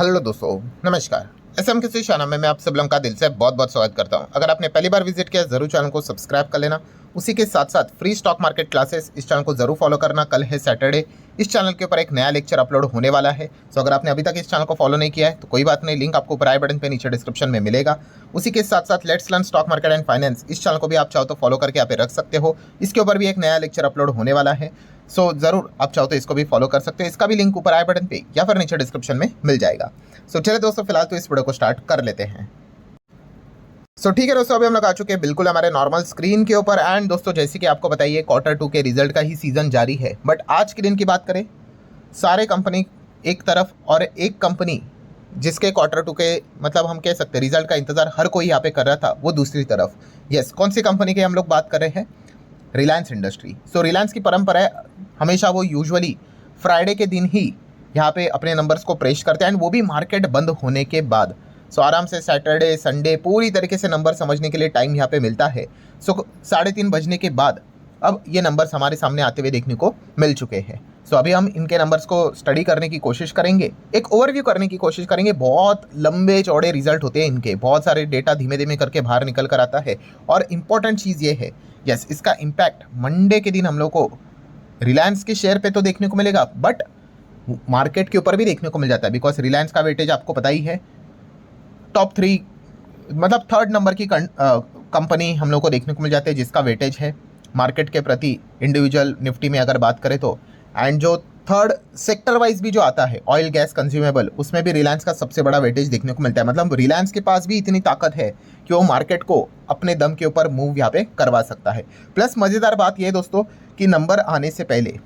Hello दोस्तों, नमस्कार। SM किसी चैनल में मैं आप सब लोगों का दिल से बहुत बहुत स्वागत करता हूं। अगर आपने पहली बार विजिट किया जरूर चैनल को सब्सक्राइब कर लेना। उसी के साथ साथ फ्री स्टॉक मार्केट क्लासेस इस चैनल को जरूर फॉलो करना। कल है सैटरडे, इस चैनल के ऊपर एक नया लेक्चर अपलोड होने वाला है। सो अगर आपने अभी तक इस चैनल को फॉलो नहीं किया है तो कोई बात नहीं, लिंक आपको ऊपर आई बटन पे नीचे डिस्क्रिप्शन में मिलेगा। उसी के साथ साथ let's learn stock market and finance इस चैनल को भी आप चाहो तो फॉलो करके यहाँ पे रख सकते हो। इसके ऊपर भी एक नया लेक्चर अपलोड होने वाला है। सो जरूर आप चाहो तो इसको भी फॉलो कर सकते हो। इसका भी लिंक ऊपर आई बटन पे या फिर नीचे डिस्क्रिप्शन में मिल जाएगा। सो चलिए दोस्तों, फिलहाल तो इस वीडियो को स्टार्ट कर लेते हैं। ठीक है दोस्तों, अभी हम लोग आ चुके हैं बिल्कुल हमारे नॉर्मल स्क्रीन के ऊपर। एंड दोस्तों, जैसे कि आपको बताइए Q2 के रिजल्ट का ही सीजन जारी है। बट आज के दिन की बात करें, सारे कंपनी एक तरफ और एक कंपनी जिसके Q2 के मतलब हम कह सकते हैं रिजल्ट का इंतजार हर कोई यहाँ पे कर रहा था, वो दूसरी तरफ। यस, कौन सी कंपनी के हम लोग बात कर रहे हैं? रिलायंस इंडस्ट्री। रिलायंस की परंपरा है, हमेशा वो यूजुअली फ्राइडे के दिन ही यहाँ पे अपने नंबर्स को प्रेस करते हैं, एंड वो भी मार्केट बंद होने के बाद। आराम से सैटरडे संडे पूरी तरीके से नंबर समझने के लिए टाइम यहाँ पे मिलता है। 3:30 बजने के बाद अब ये नंबर्स हमारे सामने आते हुए देखने को मिल चुके हैं। अभी हम इनके नंबर्स को स्टडी करने की कोशिश करेंगे, एक ओवरव्यू करने की कोशिश करेंगे। बहुत लंबे चौड़े रिजल्ट होते हैं इनके, बहुत सारे डेटा धीमे धीमे करके बाहर निकल कर आता है। और इम्पॉर्टेंट चीज़ ये है, यस, इसका इम्पैक्ट मंडे के दिन हम लोग को रिलायंस के शेयर पे तो देखने को मिलेगा, बट मार्केट के ऊपर भी देखने को मिल जाता है। बिकॉज रिलायंस का वेटेज आपको पता ही है, टॉप 3 मतलब 3rd नंबर की कंपनी हम लोग को देखने को मिल जाती है जिसका वेटेज है मार्केट के प्रति इंडिविजुअल निफ्टी में अगर बात करें तो। एंड जो 3rd सेक्टर वाइज भी जो आता है ऑयल गैस कंज्यूमेबल, उसमें भी रिलायंस का सबसे बड़ा वेटेज देखने को मिलता है। मतलब रिलायंस के पास भी इतनी ताकत है कि वो मार्केट को अपने दम के ऊपर मूव यहाँ पे करवा सकता है। प्लस मज़ेदार बात यह है दोस्तों कि नंबर आने से पहले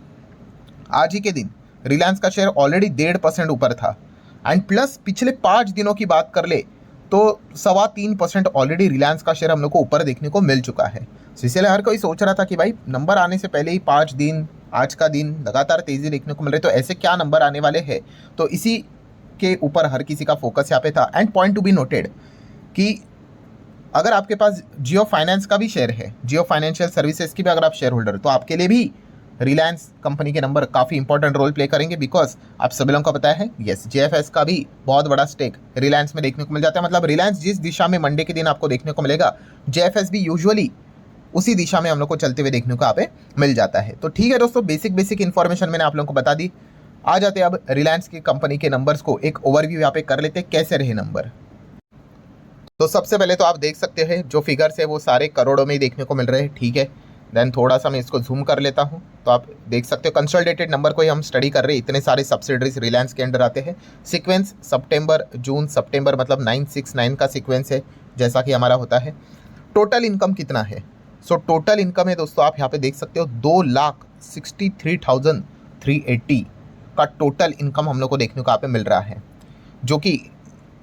आज ही के दिन रिलायंस का शेयर ऑलरेडी 1.5% ऊपर था। एंड प्लस पिछले 5 दिनों की बात कर ले तो 3.25% ऑलरेडी रिलायंस का शेयर हम लोग को ऊपर देखने को मिल चुका है। इसलिए हर कोई सोच रहा था कि भाई नंबर आने से पहले ही 5 दिन, आज का दिन लगातार तेज़ी देखने को मिल रही, तो ऐसे क्या नंबर आने वाले हैं। तो इसी के ऊपर हर किसी का फोकस यहाँ पे था। And point to be noted कि अगर आपके पास जियो फाइनेंस का भी शेयर है, जियो फाइनेंशियल सर्विसेज की भी अगर आप शेयर होल्डर, तो आपके लिए भी रिलायंस कंपनी के नंबर काफ़ी इंपॉर्टेंट रोल प्ले करेंगे। बिकॉज आप सभी लोगों को पता है, यस, JFS का भी बहुत बड़ा स्टेक रिलायंस में देखने को मिल जाता है। मतलब रिलायंस जिस दिशा में मंडे के दिन आपको देखने को मिलेगा, JFS भी यूजुअली उसी दिशा में हम लोग को चलते हुए देखने को यहाँ पे मिल जाता है। तो ठीक है दोस्तों, बेसिक इन्फॉर्मेशन मैंने आप लोगों को बता दी। आ जाते हैं अब रिलायंस की कंपनी के नंबर्स को एक ओवरव्यू यहाँ पे कर लेते हैं, कैसे रहे नंबर। तो सबसे पहले तो आप देख सकते हैं जो फिगर्स है वो सारे करोड़ों में ही देखने को मिल रहे हैं, ठीक है। देन थोड़ा सा मैं इसको जूम कर लेता हूं तो आप देख सकते हो कंसोलिडेटेड नंबर को ही हम स्टडी कर रहे हैं। इतने सारे सब्सिडरीज रिलायंस के अंडर आते हैं। सीक्वेंस सितंबर जून सितंबर मतलब 969 का सीक्वेंस है जैसा कि हमारा होता है। टोटल इनकम कितना है? टोटल इनकम है दोस्तों, आप यहाँ पे देख सकते हो 2,63,380 का टोटल इनकम हम लोग को देखने को यहाँ पे मिल रहा है, जो कि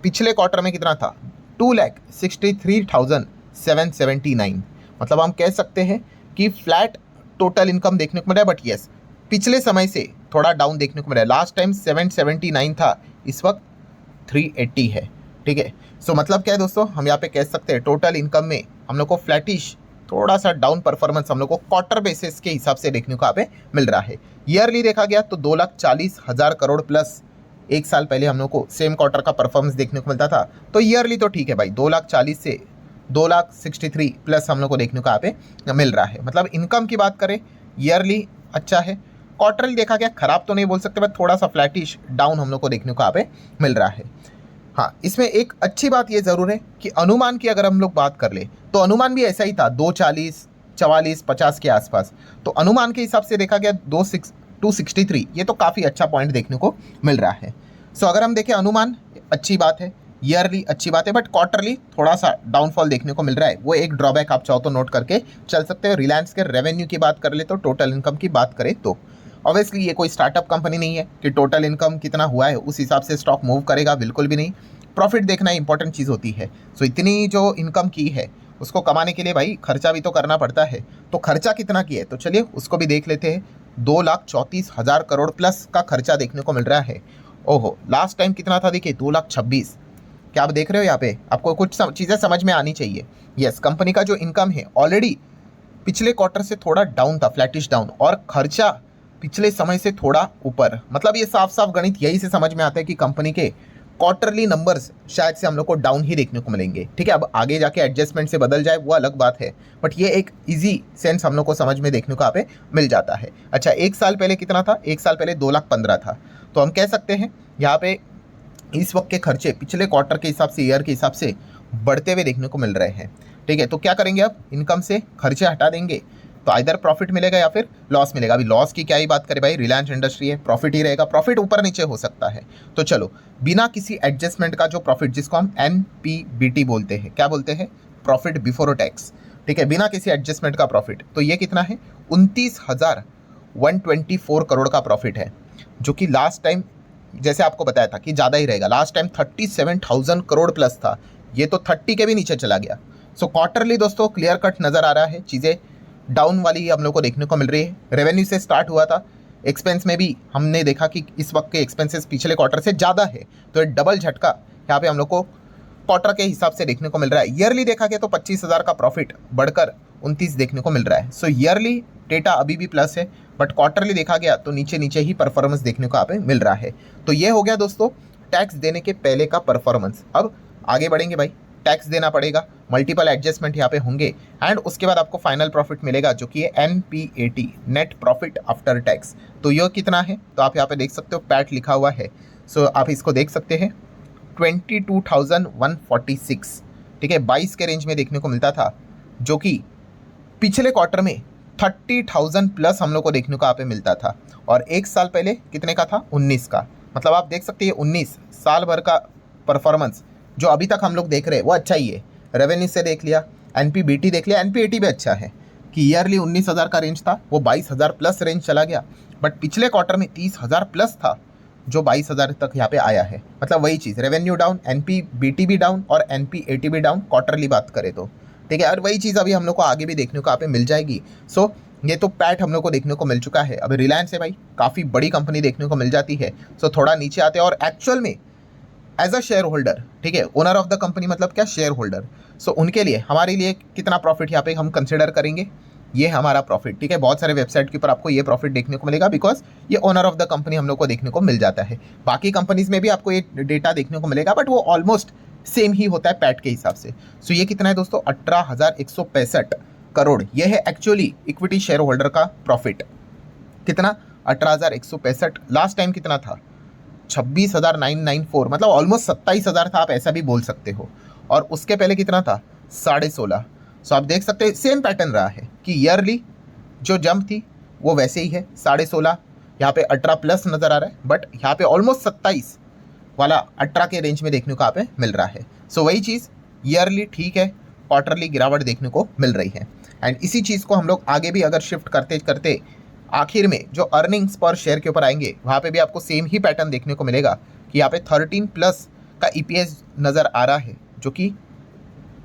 पिछले क्वार्टर में कितना था? 2,63,779। मतलब हम कह सकते हैं कि फ्लैट टोटल इनकम देखने को मिल रहा है। बट यस, पिछले समय से थोड़ा डाउन देखने को मिल रहा है। लास्ट टाइम 779 था, इस वक्त 380 है, ठीक है। मतलब क्या है दोस्तों, हम यहाँ पे कह सकते हैं टोटल इनकम में हम लोग को फ्लैटिश थोड़ा सा डाउन परफॉर्मेंस हम लोग को क्वार्टर बेसिस के हिसाब से देखने को यहाँ पे मिल रहा है। ईयरली देखा गया तो 2,40,000 करोड़ प्लस एक साल पहले हम लोग को सेम क्वार्टर का परफॉर्मेंस देखने को मिलता था। तो ईयरली तो ठीक है भाई, 2,40,000 से 2,63,000 प्लस हम लोग को देखने को यहाँ पे मिल रहा है। मतलब इनकम की बात करें ईयरली अच्छा है। क्वार्टरली देखा गया खराब तो नहीं बोल सकते, बट थोड़ा सा फ्लैटिश डाउन हम लोग को देखने को यहाँ पे मिल रहा है। हाँ, इसमें एक अच्छी बात ये ज़रूर है कि अनुमान की अगर हम लोग बात कर ले तो अनुमान भी ऐसा ही था, 240, 44, 50 के आसपास। तो अनुमान के हिसाब से देखा गया 263, ये तो काफ़ी अच्छा पॉइंट देखने को मिल रहा है। अगर हम देखें अनुमान अच्छी बात है, ईयरली अच्छी बात है, बट क्वार्टरली थोड़ा सा डाउनफॉल देखने को मिल रहा है। वो एक ड्रॉबैक आप चाहो तो नोट करके चल सकते हो। रिलायंस के रेवेन्यू की बात कर ले तो टोटल इनकम की बात करें तो ऑब्वियसली ये कोई स्टार्टअप कंपनी नहीं है कि टोटल इनकम कितना हुआ है उस हिसाब से स्टॉक मूव करेगा, बिल्कुल भी नहीं। प्रॉफिट देखना इंपॉर्टेंट चीज़ होती है। इतनी जो इनकम की है उसको कमाने के लिए भाई खर्चा भी तो करना पड़ता है। तो खर्चा कितना किया है तो चलिए उसको भी देख लेते हैं। 2,34,000 करोड़ प्लस का खर्चा देखने को मिल रहा है। ओहो, लास्ट टाइम कितना था देखिए, 2,26,000। क्या आप देख रहे हो यहाँ पे? आपको कुछ चीज़ें समझ में आनी चाहिए। यस, कंपनी का जो इनकम है ऑलरेडी पिछले क्वार्टर से थोड़ा डाउन था, फ्लैटिश डाउन, और खर्चा पिछले समय से थोड़ा ऊपर। मतलब ये साफ साफ गणित यही से समझ में आता है कि कंपनी के क्वार्टरली नंबर्स शायद से हम लोग को डाउन ही देखने को मिलेंगे। ठीक है, अब आगे जाके एडजस्टमेंट से बदल जाए वो अलग बात है, बट ये एक इजी सेंस हम लोग को समझ में देखने को यहाँ पे मिल जाता है। अच्छा, एक साल पहले कितना था? एक साल पहले 2,15,000 था। तो हम कह सकते हैं यहाँ पे इस वक्त के खर्चे पिछले क्वार्टर के हिसाब से, ईयर के हिसाब से बढ़ते हुए देखने को मिल रहे हैं। ठीक है, तो क्या करेंगे, अब इनकम से खर्चे हटा देंगे तो आइदर प्रॉफिट मिलेगा या फिर लॉस मिलेगा। अभी लॉस की क्या ही बात करें भाई, रिलायंस इंडस्ट्री है, प्रॉफिट ही रहेगा, प्रॉफिट ऊपर नीचे हो सकता है। तो चलो, बिना किसी एडजस्टमेंट का जो प्रॉफिट, जिसको हम NPBT बोलते हैं, क्या बोलते हैं? Profit before tax. ठीक है, बिना किसी एडजस्टमेंट का प्रॉफिट, तो ये कितना है? 29,124 करोड़ का प्रॉफिट है, जो कि लास्ट टाइम जैसे आपको बताया था कि ज़्यादा ही रहेगा। लास्ट टाइम 37,000 करोड़ प्लस था, ये तो 30 के भी नीचे चला गया। सो क्वार्टरली दोस्तों क्लियर कट नज़र आ रहा है, चीज़ें डाउन वाली हम लोग को देखने को मिल रही है। रेवेन्यू से स्टार्ट हुआ था, एक्सपेंस में भी हमने देखा कि इस वक्त के एक्सपेंसेस पिछले क्वार्टर से ज़्यादा है, तो ये डबल झटका यहाँ पे हम लोग को क्वार्टर के हिसाब से देखने को मिल रहा है। ईयरली देखा गया तो 25,000 का प्रॉफिट बढ़कर 29 देखने को मिल रहा है। सो ईयरली डेटा अभी भी प्लस है, बट क्वार्टरली देखा गया तो नीचे नीचे ही परफॉर्मेंस देखने को यहाँ पे मिल रहा है। तो ये हो गया दोस्तों टैक्स देने के पहले का परफॉर्मेंस। अब आगे बढ़ेंगे भाई, टैक्स देना पड़ेगा, मल्टीपल एडजस्टमेंट यहाँ पे होंगे, एंड उसके बाद आपको फाइनल प्रॉफिट मिलेगा जो कि है NPAT, net profit after tax. तो यह कितना है? तो आप यहाँ पे देख सकते हो, पैट लिखा हुआ है। सो आप इसको देख सकते हैं, 22,146। ठीक है, 22 के रेंज में देखने को मिलता था, जो कि पिछले क्वार्टर में 30,000 प्लस हम लोग को देखने को यहाँ पे मिलता था। और एक साल पहले कितने का था? 19 का। मतलब आप देख सकते हैं 19 साल भर का परफॉर्मेंस जो अभी तक हम लोग देख रहे हैं वो अच्छा ही है। रेवेन्यू से देख लिया, NPBT देख लिया, NPAT भी अच्छा है कि ईयरली 19,000 का रेंज था, वो 22,000 प्लस रेंज चला गया। बट पिछले क्वार्टर में 30,000 प्लस था, जो 22,000 तक यहाँ पे आया है। मतलब वही चीज़, रेवेन्यू डाउन, NPBT भी डाउन और NPAT भी डाउन, क्वार्टरली बात करें तो। ठीक है, और वही चीज़ अभी हम लोग को आगे भी देखने को यहाँ पे मिल जाएगी। सो ये तो पैट हम लोग को देखने को मिल चुका है। अभी रिलायंस है भाई, काफ़ी बड़ी कंपनी देखने को मिल जाती है। सो थोड़ा नीचे आते हैं और एक्चुअल में एज अ शेयर होल्डर, ठीक है, ओनर ऑफ द कंपनी मतलब क्या? Share holder. सो उनके लिए, हमारे लिए कितना प्रॉफिट यहाँ पे हम कंसिडर करेंगे? ये हमारा प्रॉफिट। ठीक है, बहुत सारे वेबसाइट के ऊपर आपको ये प्रॉफिट देखने को मिलेगा, बिकॉज ये ओनर ऑफ द कंपनी हम लोग को देखने को मिल जाता है। बाकी कंपनीज में भी आपको ये डेटा देखने को मिलेगा, बट वो ऑलमोस्ट सेम ही होता है पैट के हिसाब से। सो ये कितना है दोस्तों? 18,165 करोड़। ये है एक्चुअली इक्विटी शेयर होल्डर का प्रॉफिट। कितना? 18,165। लास्ट टाइम कितना था? 26,994, मतलब ऑलमोस्ट 27,000 था, आप ऐसा भी बोल सकते हो। और उसके पहले कितना था? 16.5। सो आप देख सकते हैं सेम पैटर्न रहा है कि ईयरली जो जंप थी वो वैसे ही है, 16.5। यहाँ पे 18 प्लस नज़र आ रहा है, बट यहाँ पे ऑलमोस्ट 27 वाला 18 के रेंज में देखने को यहाँ पे मिल रहा है। सो वही चीज़, ईयरली ठीक है, क्वार्टरली गिरावट देखने को मिल रही है। एंड इसी चीज़ को हम लोग आगे भी अगर शिफ्ट करते करते आखिर में जो अर्निंग्स पर शेयर के ऊपर आएंगे, वहाँ पे भी आपको सेम ही पैटर्न देखने को मिलेगा कि यहाँ पे 13 प्लस का EPS नज़र आ रहा है, जो कि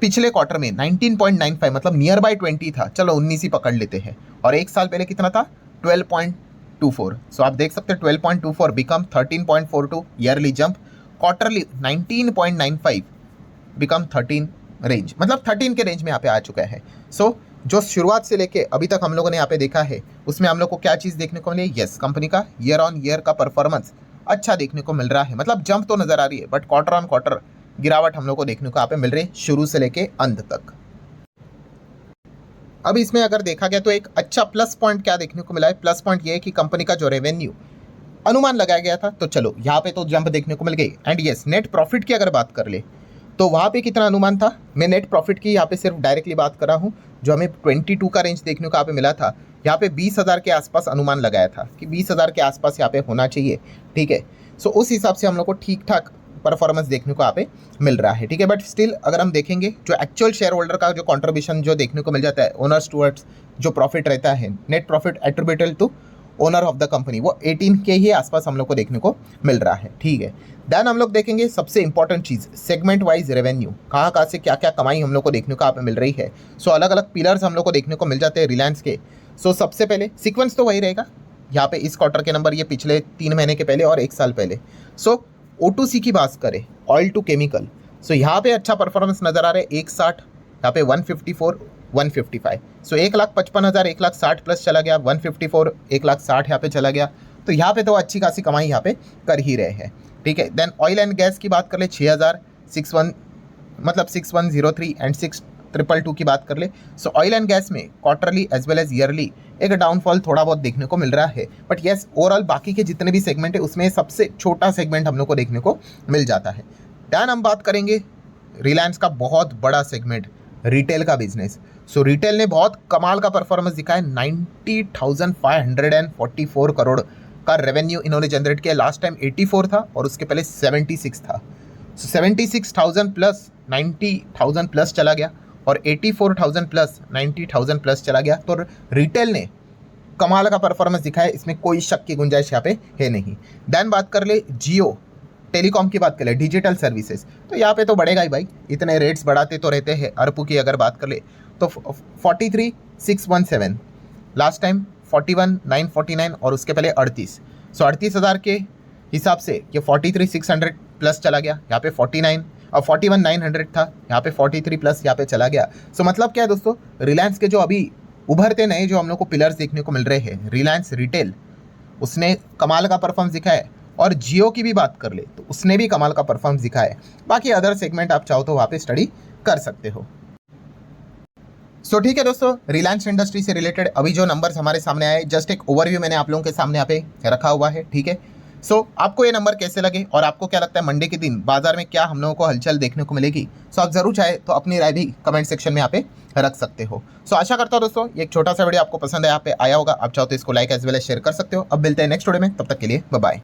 पिछले क्वार्टर में 19.95, मतलब नियर बाय 20 था। चलो 19 ही पकड़ लेते हैं। और एक साल पहले कितना था? 12.24। सो आप देख सकते हैं 12.24 become 13.42 yearly jump, quarterly 19.95 become 13 range, मतलब 13 के रेंज में यहाँ पे आ चुका है। सो जो शुरुआत से लेके अभी तक हम लोगों ने यहाँ पे देखा है, उसमें हम लोग को क्या चीज़ देखने को मिली? यस, कंपनी का ईयर ऑन ईयर का परफॉर्मेंस अच्छा देखने को मिल रहा है। मतलब जंप तो नज़र आ रही है, बट क्वार्टर ऑन क्वार्टर गिरावट हम लोग को देखने को यहाँ पे मिल रही है, शुरू से लेके अंत तक। अब इसमें अगर देखा गया तो एक अच्छा प्लस पॉइंट क्या देखने को मिला है? प्लस पॉइंट ये है कि कंपनी का जो रेवेन्यू अनुमान लगाया गया था, तो चलो यहाँ पे तो जंप देखने को मिल गई। एंड यस, नेट प्रॉफिट की अगर बात कर ले तो वहाँ पे कितना अनुमान था? मैं नेट प्रॉफिट की यहाँ पे सिर्फ डायरेक्टली बात कर रहा हूँ, जो हमें 22 का रेंज देखने को यहाँ पे मिला था। यहाँ पे 20,000 के आसपास अनुमान लगाया था कि 20,000 के आसपास यहाँ पे होना चाहिए। ठीक है, सो उस हिसाब से हम लोग को ठीक ठाक परफॉर्मेंस देखने को यहाँ पे मिल रहा है। ठीक है, बट स्टिल अगर हम देखेंगे जो एक्चुअल शेयर होल्डर का जो कॉन्ट्रीब्यूशन जो देखने को मिल जाता है, ओनर्स टूवर्ड्स जो प्रॉफिट रहता है, net profit attributable to owner of the company, वो 18 के ही आसपास हम लोग को देखने को मिल रहा है। ठीक है, देन हम लोग देखेंगे सबसे इंपॉर्टेंट चीज़, सेगमेंट वाइज रेवेन्यू, कहाँ से क्या क्या कमाई हम लोग को देखने को यहाँ पे मिल रही है। सो अलग अलग पिलर्स हम लोग को देखने को मिल जाते हैं रिलायंस के। सो सबसे पहले सीक्वेंस तो वही रहेगा, यहाँ पे इस क्वार्टर के नंबर, ये पिछले 3 महीने के पहले और 1 साल पहले। सो O2C की बात करें, ऑयल टू केमिकल, सो यहाँ पे अच्छा परफॉर्मेंस नज़र आ रहा है, 160, यहाँ पे 154, 155। सो 1,55,000, 1,60,000 प्लस चला गया, 154, 1,60,000 यहाँ पे चला गया। तो यहाँ पे तो अच्छी खासी कमाई यहाँ पे कर ही रहे हैं, ठीक है। देन ऑयल एंड गैस की बात कर ले 6061 मतलब 6103 एंड 6222 की बात कर ले। सो ऑयल एंड गैस में quarterly as well as yearly एक डाउनफॉल थोड़ा बहुत देखने को मिल रहा है, बट येस ओवरऑल बाकी के जितने भी सेगमेंट है उसमें सबसे छोटा सेगमेंट हम लोग को देखने को मिल जाता है। दैन हम बात करेंगे रिलायंस का बहुत बड़ा सेगमेंट रिटेल का बिजनेस। सो रिटेल ने बहुत कमाल का परफॉर्मेंस दिखाया, 90,544 करोड़ का रेवेन्यू इन्होंने जनरेट किया। लास्ट टाइम 84 था और उसके पहले 76 था। सो 76,000 प्लस 90,000 प्लस चला गया और 84,000 प्लस 90,000 प्लस चला गया। तो रिटेल ने कमाल का परफॉर्मेंस दिखाया, इसमें कोई शक की गुंजाइश यहाँ पे है नहीं। देन बात कर ले जियो टेलीकॉम की बात कर ले, डिजिटल सर्विसेज, तो यहाँ पे तो बढ़ेगा ही भाई, इतने रेट्स बढ़ाते तो रहते हैं। ARPU की अगर बात कर ले तो 43,617, लास्ट टाइम 41,949 और उसके पहले 38। सो 38,000 के हिसाब से ये 43,600 प्लस चला गया, यहाँ पे 49 और 41,900 था, यहाँ पे 43 प्लस यहाँ पे चला गया। सो मतलब क्या है दोस्तों, रिलायंस के जो अभी उभरते नए जो हम लोग को पिलर्स देखने को मिल रहे हैं, रिलायंस रिटेल उसने कमाल का परफॉर्मेंस दिखाया है, और जियो की भी बात कर ले तो उसने भी कमाल का परफॉर्मेंस दिखाया है। बाकी अदर सेगमेंट आप चाहो तो वहाँ पे स्टडी कर सकते हो। सो ठीक है दोस्तों, रिलायंस इंडस्ट्री से रिलेटेड अभी जो नंबर्स हमारे सामने आए, जस्ट एक ओवरव्यू मैंने आप लोगों के सामने यहाँ पे रखा हुआ है, ठीक है। सो आपको ये नंबर कैसे लगे और आपको क्या लगता है मंडे के दिन बाजार में क्या हम लोगों को हलचल देखने को मिलेगी? सो आप जरूर चाहे तो अपनी राय भी कमेंट सेक्शन में यहाँ पे रख सकते हो। सो आशा करता हूँ दोस्तों ये एक छोटा सा वीडियो आपको पसंद है, यहाँ पे आया होगा, आप चाहो तो इसको like as well as share कर सकते हो। अब मिलते हैं नेक्स्ट वीडियो में, तब तक के लिए बाय बाय।